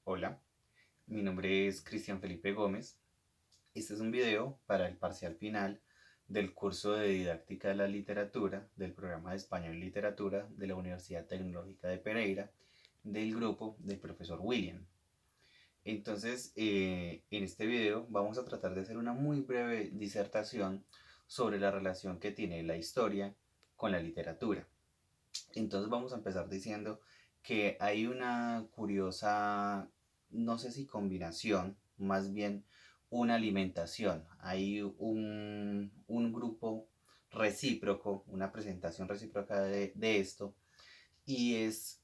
Hola, mi nombre es Cristian Felipe Gómez. Este es un video para el parcial final del curso de Didáctica de la Literatura del programa de Español y Literatura de la Universidad Tecnológica de Pereira del grupo del profesor William. Entonces, en este video vamos a tratar de hacer una muy breve disertación sobre la relación que tiene la historia con la literatura. Entonces vamos a empezar diciendo que hay una curiosa, no sé si combinación, más bien una alimentación. Hay un grupo recíproco, una presentación recíproca de esto, y es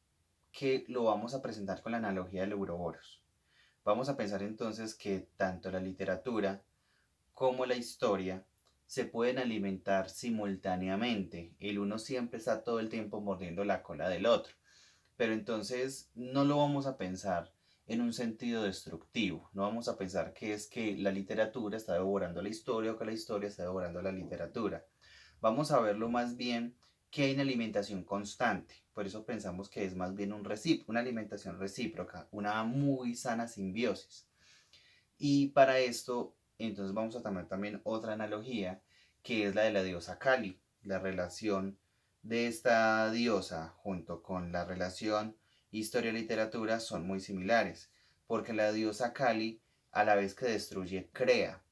que lo vamos a presentar con la analogía del Ouroboros. Vamos a pensar entonces que tanto la literatura como la historia se pueden alimentar simultáneamente. El uno siempre está todo el tiempo mordiendo la cola del otro. Pero entonces no lo vamos a pensar en un sentido destructivo. No vamos a pensar que es que la literatura está devorando la historia o que la historia está devorando la literatura. Vamos a verlo más bien que hay una alimentación constante. Por eso pensamos que es más bien una alimentación recíproca, una muy sana simbiosis. Y para esto, entonces vamos a tomar también otra analogía, que es la de la diosa Kali. La relación de esta diosa junto con la relación historia-literatura son muy similares, porque la diosa Kali, a la vez que destruye, crea.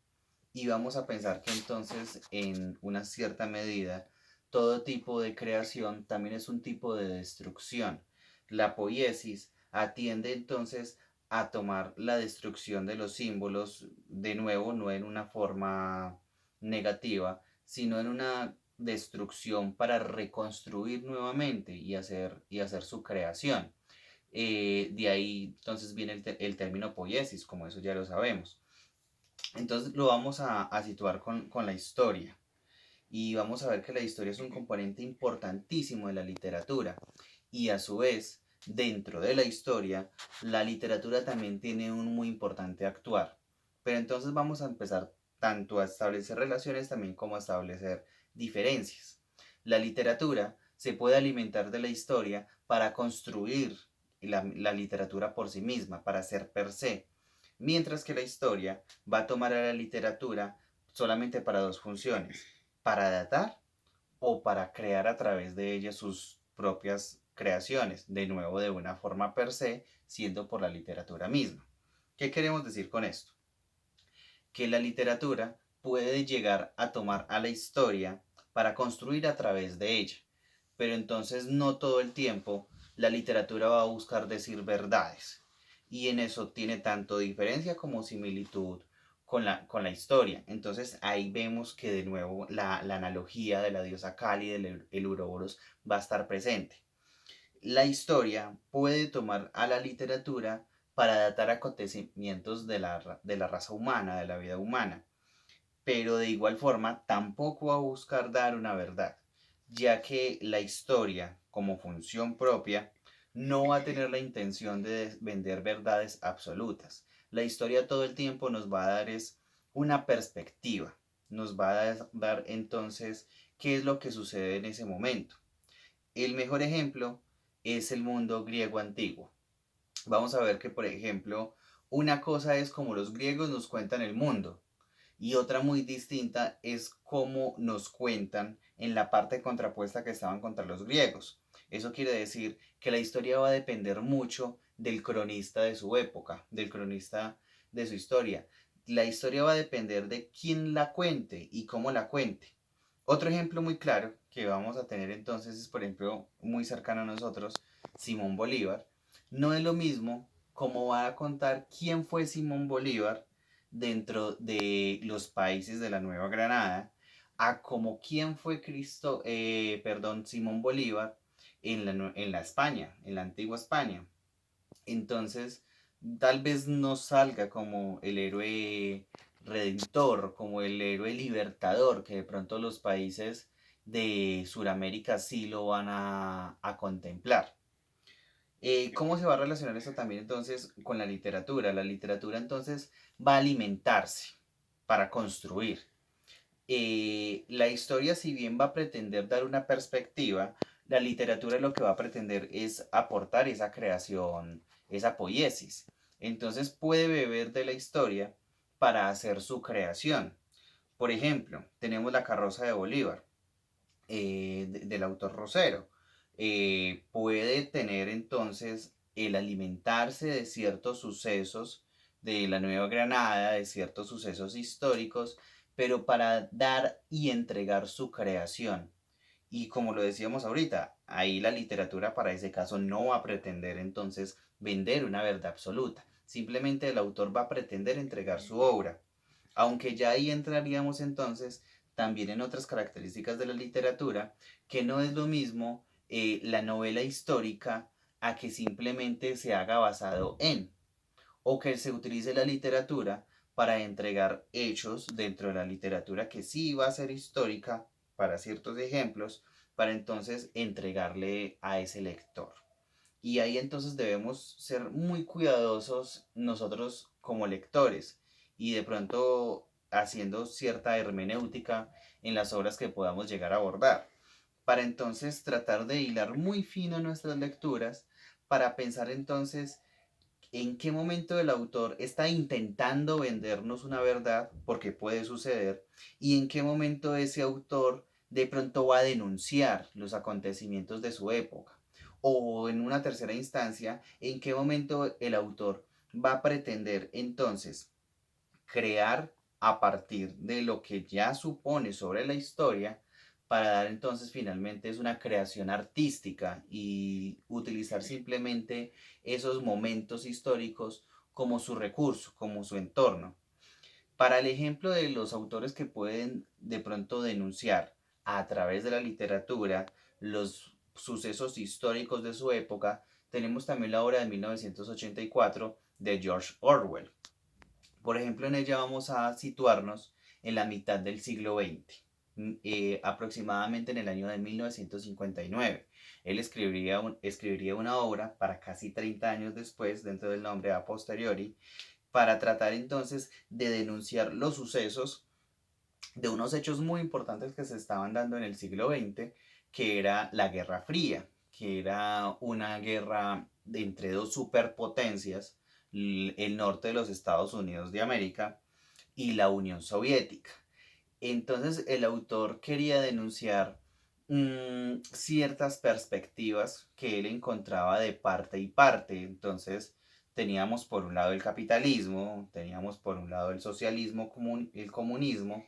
Y vamos a pensar que entonces, en una cierta medida, todo tipo de creación también es un tipo de destrucción. La poiesis atiende entonces a tomar la destrucción de los símbolos, de nuevo, no en una forma negativa, sino en una destrucción para reconstruir nuevamente y hacer su creación. De ahí entonces viene el término poiesis, como eso ya lo sabemos. Entonces lo vamos a situar con la historia y vamos a ver que la historia es un componente importantísimo de la literatura y a su vez dentro de la historia la literatura también tiene un muy importante actuar. Pero entonces vamos a empezar tanto a establecer relaciones también como a establecer diferencias. La literatura se puede alimentar de la historia para construir la literatura por sí misma, para ser per se, mientras que la historia va a tomar a la literatura solamente para dos funciones, para datar o para crear a través de ella sus propias creaciones, de nuevo de una forma per se, siendo por la literatura misma. ¿Qué queremos decir con esto? Que la literatura puede llegar a tomar a la historia para construir a través de ella, pero entonces no todo el tiempo la literatura va a buscar decir verdades, y en eso tiene tanto diferencia como similitud con la historia. Entonces ahí vemos que de nuevo la analogía de la diosa Kali, del el Uroboros, va a estar presente. La historia puede tomar a la literatura para datar acontecimientos de la raza humana, de la vida humana, pero de igual forma tampoco va a buscar dar una verdad, ya que la historia, como función propia, no va a tener la intención de vender verdades absolutas. La historia todo el tiempo nos va a dar es una perspectiva, nos va a dar entonces qué es lo que sucede en ese momento. El mejor ejemplo es el mundo griego antiguo. Vamos a ver que, por ejemplo, una cosa es como los griegos nos cuentan el mundo, y otra muy distinta es cómo nos cuentan en la parte contrapuesta que estaban contra los griegos. Eso quiere decir que la historia va a depender mucho del cronista de su época, del cronista de su historia. La historia va a depender de quién la cuente y cómo la cuente. Otro ejemplo muy claro que vamos a tener entonces es, por ejemplo, muy cercano a nosotros, Simón Bolívar. No es lo mismo cómo va a contar quién fue Simón Bolívar dentro de los países de la Nueva Granada a como quién fue Simón Bolívar en la España, en la antigua España. Entonces, tal vez no salga como el héroe redentor, como el héroe libertador, que de pronto los países de Sudamérica sí lo van a contemplar. ¿Cómo se va a relacionar esto también entonces con la literatura? La literatura entonces va a alimentarse para construir. La historia, si bien va a pretender dar una perspectiva, la literatura lo que va a pretender es aportar esa creación, esa poiesis. Entonces puede beber de la historia para hacer su creación. Por ejemplo, tenemos La carroza de Bolívar, del autor Rosero. Puede tener entonces el alimentarse de ciertos sucesos de la Nueva Granada, de ciertos sucesos históricos, pero para dar y entregar su creación. Y como lo decíamos ahorita, ahí la literatura para ese caso no va a pretender entonces vender una verdad absoluta. Simplemente el autor va a pretender entregar su obra. Aunque ya ahí entraríamos entonces también en otras características de la literatura, que no es lo mismo la novela histórica a que simplemente se haga basado en, o que se utilice la literatura para entregar hechos dentro de la literatura que sí va a ser histórica para ciertos ejemplos, para entonces entregarle a ese lector. Y ahí entonces debemos ser muy cuidadosos nosotros como lectores y de pronto haciendo cierta hermenéutica en las obras que podamos llegar a abordar, para entonces tratar de hilar muy fino nuestras lecturas, para pensar entonces en qué momento el autor está intentando vendernos una verdad, porque puede suceder, y en qué momento ese autor de pronto va a denunciar los acontecimientos de su época. O en una tercera instancia, en qué momento el autor va a pretender entonces crear a partir de lo que ya supone sobre la historia, para dar entonces finalmente es una creación artística y utilizar simplemente esos momentos históricos como su recurso, como su entorno. Para el ejemplo de los autores que pueden de pronto denunciar a través de la literatura los sucesos históricos de su época, tenemos también la obra de 1984 de George Orwell. Por ejemplo, en ella vamos a situarnos en la mitad del siglo XX, aproximadamente en el año de 1959. Él escribiría una obra para casi 30 años después, dentro del nombre a posteriori, para tratar entonces de denunciar los sucesos de unos hechos muy importantes que se estaban dando en el siglo XX, que era la Guerra Fría, que era una guerra entre dos superpotencias, el norte de los Estados Unidos de América y la Unión Soviética. Entonces el autor quería denunciar ciertas perspectivas que él encontraba de parte y parte. Entonces teníamos por un lado el capitalismo, teníamos por un lado el socialismo, el comunismo,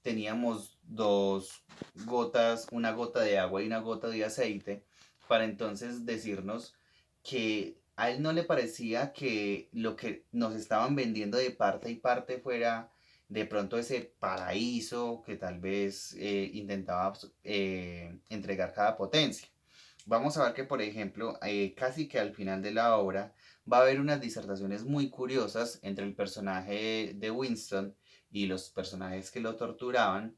teníamos dos gotas, una gota de agua y una gota de aceite, para entonces decirnos que a él no le parecía que lo que nos estaban vendiendo de parte y parte fuera de pronto ese paraíso que tal vez intentaba entregar cada potencia. Vamos a ver que, por ejemplo, casi que al final de la obra va a haber unas disertaciones muy curiosas entre el personaje de Winston y los personajes que lo torturaban,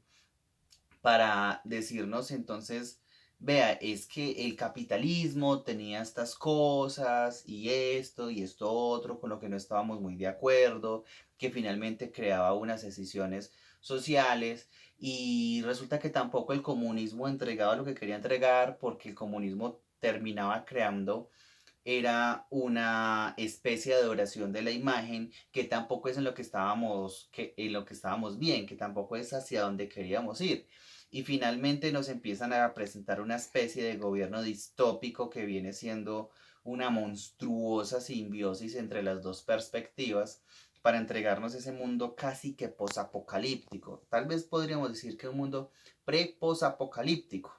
para decirnos entonces, vea, es que el capitalismo tenía estas cosas y esto otro, con lo que no estábamos muy de acuerdo, que finalmente creaba unas decisiones sociales, y resulta que tampoco el comunismo entregaba lo que quería entregar, porque el comunismo terminaba creando era una especie de adoración de la imagen, que tampoco es en lo que estábamos bien, que tampoco es hacia donde queríamos ir. Y finalmente nos empiezan a presentar una especie de gobierno distópico que viene siendo una monstruosa simbiosis entre las dos perspectivas, para entregarnos ese mundo casi que posapocalíptico. Tal vez podríamos decir que un mundo pre-posapocalíptico,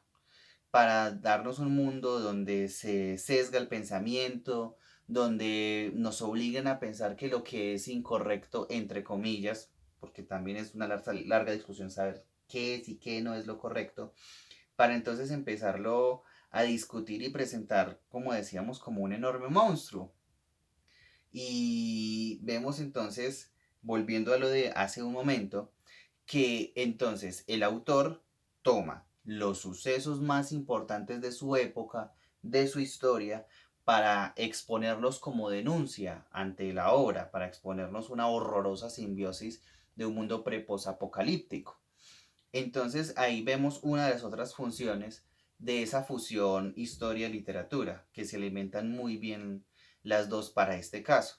para darnos un mundo donde se sesga el pensamiento, donde nos obligan a pensar que lo que es incorrecto, entre comillas, porque también es una larga discusión saber qué es y qué no es lo correcto, para entonces empezarlo a discutir y presentar, como decíamos, como un enorme monstruo. Y vemos entonces, volviendo a lo de hace un momento, que entonces el autor toma los sucesos más importantes de su época, de su historia, para exponerlos como denuncia ante la obra, para exponernos una horrorosa simbiosis de un mundo preposapocalíptico. Entonces ahí vemos una de las otras funciones de esa fusión historia-literatura, que se alimentan muy bien las dos para este caso.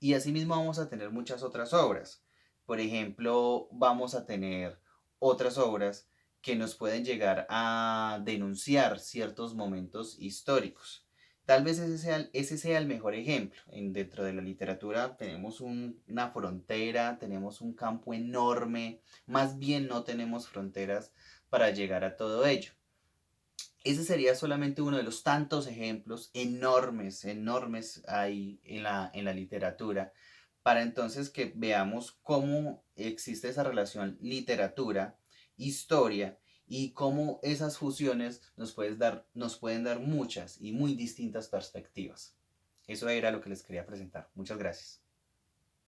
Y asimismo vamos a tener muchas otras obras. Por ejemplo, vamos a tener otras obras que nos pueden llegar a denunciar ciertos momentos históricos. Tal vez ese sea el mejor ejemplo. Dentro de la literatura tenemos una frontera, tenemos un campo enorme, más bien no tenemos fronteras para llegar a todo ello. Ese sería solamente uno de los tantos ejemplos enormes, enormes hay en la literatura, para entonces que veamos cómo existe esa relación literatura, historia y cómo esas fusiones nos pueden dar muchas y muy distintas perspectivas. Eso era lo que les quería presentar. Muchas gracias.